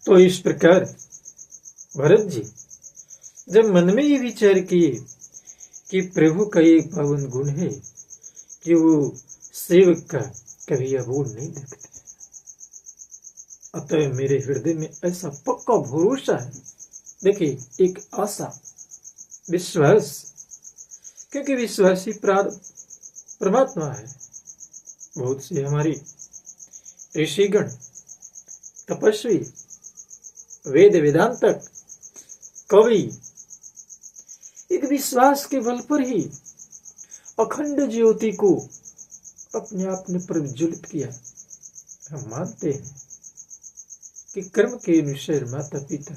तो इस प्रकार भरत जी जब मन में ये विचार किए कि प्रभु का एक पावन गुण है कि वो सेवक का कभी अबोध नहीं देखते, अतः मेरे हृदय में ऐसा पक्का भरोसा है। देखिए, एक आशा, विश्वास, क्योंकि विश्वासी परमात्मा है। बहुत से हमारी ऋषिगण, तपस्वी, वेद वेदांतक, कवि एक विश्वास के बल पर ही अखंड ज्योति को अपने आप ने प्रज्वलित किया। हम मानते हैं कि कर्म के अनुसार माता पिता,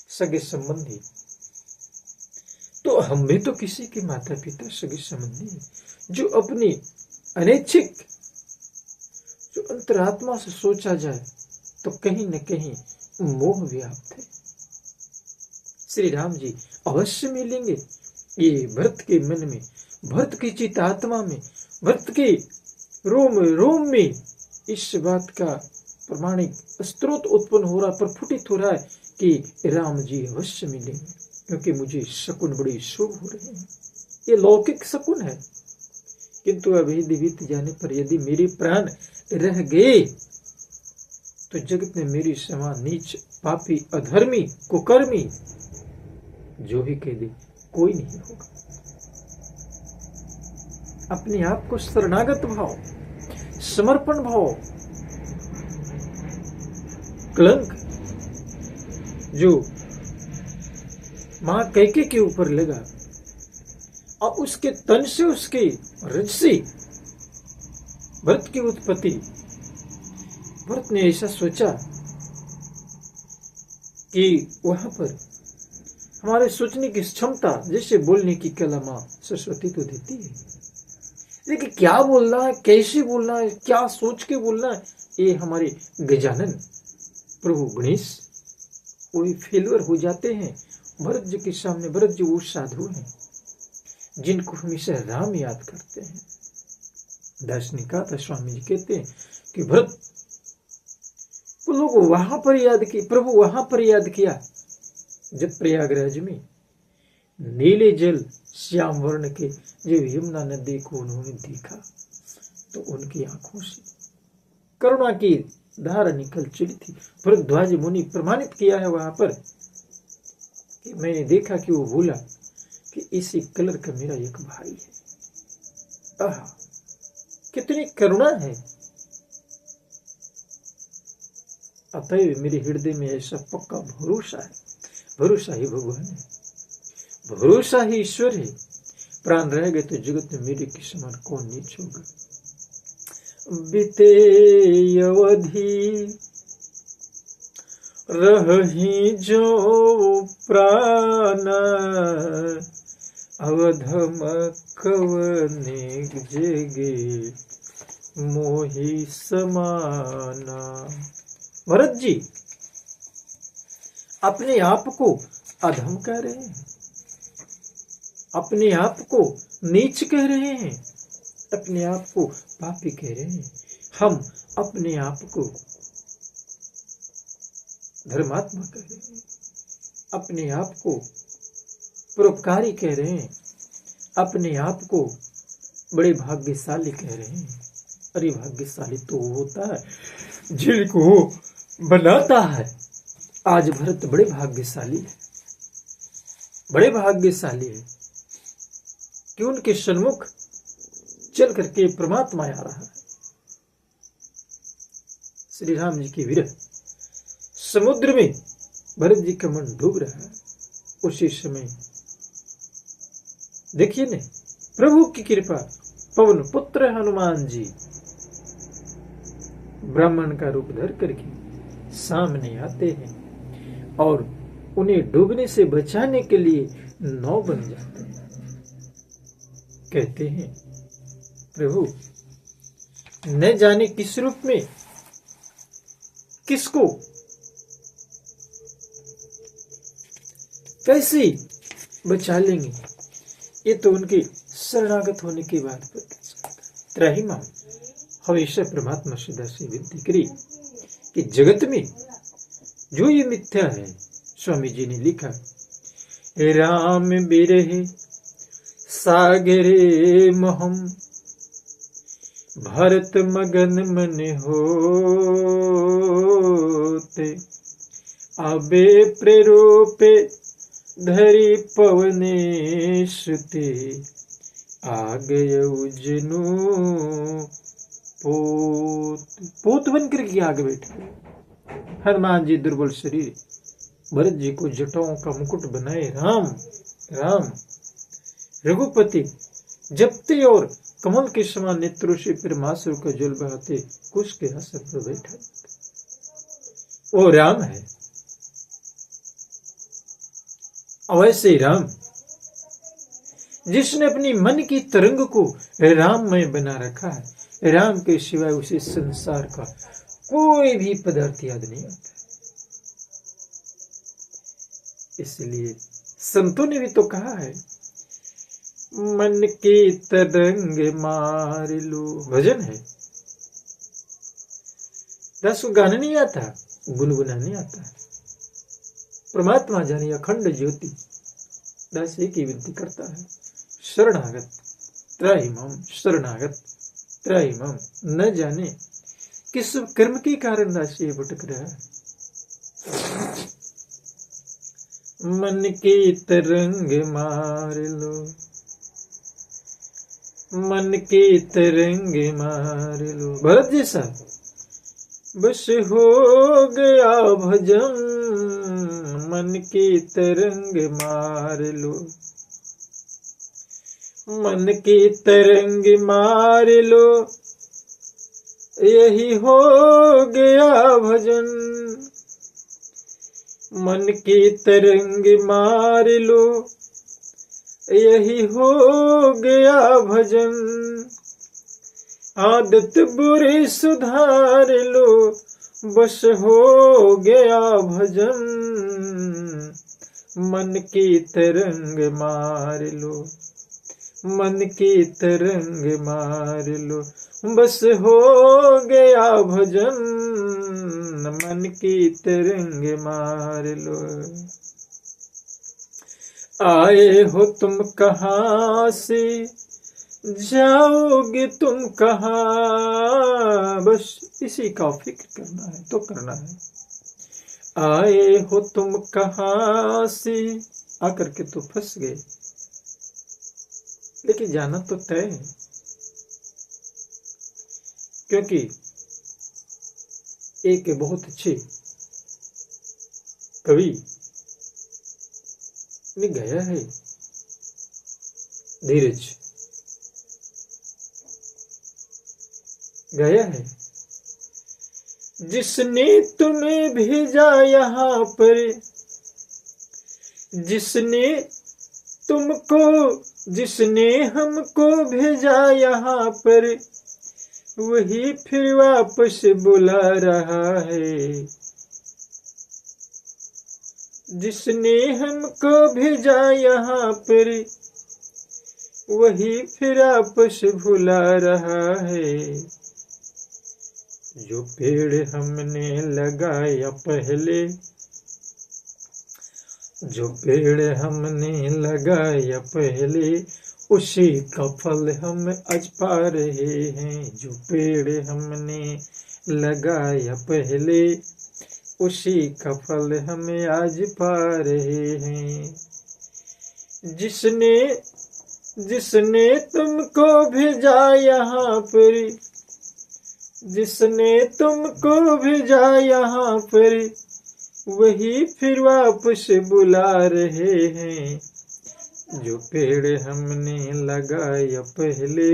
सगे संबंधी, तो हम भी तो किसी के माता पिता सगे संबंधी हैं, जो अपनी अनैच्छिक, जो अंतरात्मा से सोचा जाए तो कहीं न कहीं मोह व्याप्त है। श्री राम जी अवश्य मिलेंगे। ये भरत के मन में, भरत की चित आत्मा में, भरत के रोम रोम में इस बात का प्रमाणिक स्रोत उत्पन्न हो रहा, प्रफुटित हो रहा है कि राम जी अवश्य मिलेंगे, क्योंकि मुझे शकुन बड़े शुभ हो रहे हैं। ये लौकिक शकुन है, किंतु अभी बीत जाने पर यदि मेरे प्राण रह गए तो जगत में मेरी समान नीच, पापी, अधर्मी, कुकर्मी जो भी कह दे कोई नहीं होगा। अपने आप को शरणागत भाव, समर्पण भाव, कलंक जो मां कैके के ऊपर लगा और उसके तन से, उसके रज से भरत की उत्पत्ति, भरत ने ऐसा सोचा कि वहां पर हमारे सोचने की क्षमता, जैसे बोलने की कला मां सरस्वती तो देती है, लेकिन क्या बोलना है, कैसे बोलना है, क्या सोच के बोलना है, ये हमारे गजानन प्रभु गणेश कोई फेलवर हो जाते हैं भरत जी के सामने। भरत जी वो साधु हैं जिनको हमेशा राम याद करते हैं। दार्शनिका था स्वामी जी कहते हैं कि भरत को लोग वहां पर याद किए, प्रभु वहां पर याद किया जब प्रयागराज में नीले जल श्याम वर्ण के जब यमुना नदी को उन्होंने देखा तो उनकी आंखों से करुणा की धारा निकल चली थी। भरद्वाज मुनि प्रमाणित किया है वहां पर कि मैंने देखा कि वो बोला कि इसी कलर का मेरा एक भाई है। आहा, कितनी करुणा है। अतएव मेरे हृदय में ऐसा पक्का भरोसा है, भरोसा ही भगवान है, भरोसा ही ईश्वर है। प्राण रह गए तो जगत में मेरे के समान कौन नीच होगा। बीते अवधि रही जो प्राण, अवधम कवने जगे मोहि समाना। भरत जी अपने आप को अधम कह रहे हैं, अपने आप को नीच कह रहे हैं, अपने आप को पापी कह रहे हैं। हम अपने आप को धर्मात्मा कह रहे हैं, अपने आप को परोपकारी कह रहे हैं, अपने आप को बड़े भाग्यशाली कह रहे हैं। अरे भाग्यशाली तो वो होता है जिनको बनाता है। आज भरत बड़े भाग्यशाली है, बड़े भाग्यशाली है कि उनके सन्मुख चल करके परमात्मा आ रहा है। श्री राम जी की विरह समुद्र में भरत जी का मन डूब रहा है। उसी समय देखिए ने प्रभु की कृपा, पवन पुत्र हनुमान जी ब्राह्मण का रूप धर करके सामने आते हैं और उन्हें डूबने से बचाने के लिए नाव बन जाते हैं। कहते हैं प्रभु न जाने किस रूप में किसको कैसे बचा लेंगे, ये तो उनके शरणागत होने के बाद पता चलता। त्राहिमाम हमेशा परमात्मा सदा से विनती करी कि जगत में जो ये मिथ्या है। स्वामी जी ने लिखा, राम बिरहे सागरे मोहम, भरत मगन मन होते, आबे प्रेरोपे धरि पवने सुते, आ गय उजनू पोत बन करके आगे बैठे। हनुमान जी दुर्बल शरीर, भरत जी को जटाओं का मुकुट बनाए राम राम, रघुपति जपते और कमल के समान नेत्रों से फिर मासुर का जल बहाते कुश के आसन पर बैठा। वो राम है, अवैसे राम जिसने अपनी मन की तरंग को राममय बना रखा है। राम के सिवाय उसे संसार का कोई भी पदार्थ याद नहीं आता। इसलिए संतों ने भी तो कहा है, मन की तरंग मार लो। भजन है, दास को गाना नहीं आता, गुनगुनाने आता है। परमात्मा जाने अखंड ज्योति, दास एक ही विनती करता है, शरणागत त्राहिमाम, शरणागत त्राहिमाम। न जाने किस कर्म के कारण दास ये भटक रहा है। मन की तरंग मार लो, मन की तरंग मार लो। भरत जैसा बस हो गया भजन, मन की तरंग मार लो, मन की तरंग मार लो, यही हो गया भजन। मन की तरंग मार लो, यही हो गया भजन। आदत बुरी सुधार लो, बस हो गया भजन। मन की तरंग मार लो, मन की तरंग मार लो, बस हो गया भजन। मन की तरंग मार लो। आए हो तुम कहाँ से, जाओगे तुम कहाँ, बस इसी का फिक्र करना है तो करना है। आए हो तुम कहाँ से, आकर के तो फंस गए, लेकिन जाना तो तय है। क्योंकि एक बहुत अच्छे कवि ने गाया है, धीरज गाया है, जिसने तुम्हें भेजा यहाँ पर, जिसने तुमको, जिसने हमको भेजा यहाँ पर, वही फिर वापस बुला रहा है। जिसने हमको भेजा यहाँ पर, वही फिर वापस बुला रहा है। जो पेड़ हमने लगाया पहले, जो पेड़ हमने लगाया पहले, उसी का फल हम आज पा रहे हैं। जो पेड़ हमने लगाया पहले, उसी का फल हम आज पा रहे हैं। जिसने जिसने तुमको भेजा यहाँ पर, जिसने तुमको भेजा यहाँ पर, वही फिर वापस बुला रहे हैं। जो पेड़ हमने लगाया पहले,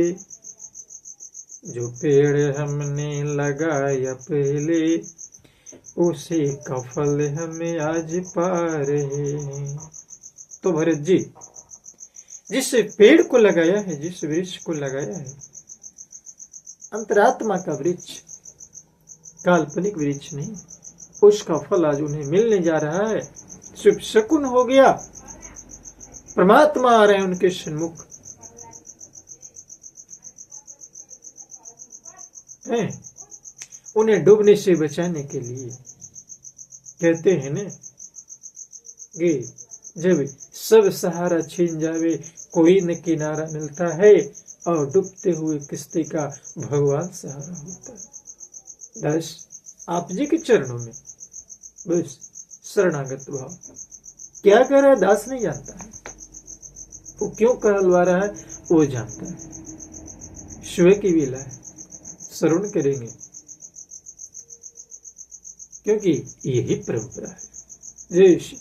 जो पेड़ हमने लगाया पहले, उसी का फल हमें आज पा रहे हैं। तो भरत जी जिस पेड़ को लगाया है, जिस वृक्ष को लगाया है, अंतरात्मा का वृक्ष, काल्पनिक वृक्ष नहीं, उसका फल आज उन्हें मिलने जा रहा है। शुभ शकुन हो गया, परमात्मा आ रहे हैं उनके सन्मुख। उन्हें डूबने से बचाने के लिए कहते हैं ना कि जब सब सहारा छीन जावे कोई न किनारा मिलता है, और डूबते हुए किश्ती का भगवान सहारा होता है। दास आप जी के चरणों में बस शरणागत भाव। क्या कर रहा है दास नहीं जानता है, वो क्यों कहलवा रहा है वो जानता है। शिव की लीला है, श्रवण करेंगे क्योंकि यही परंपरा है। जय श्री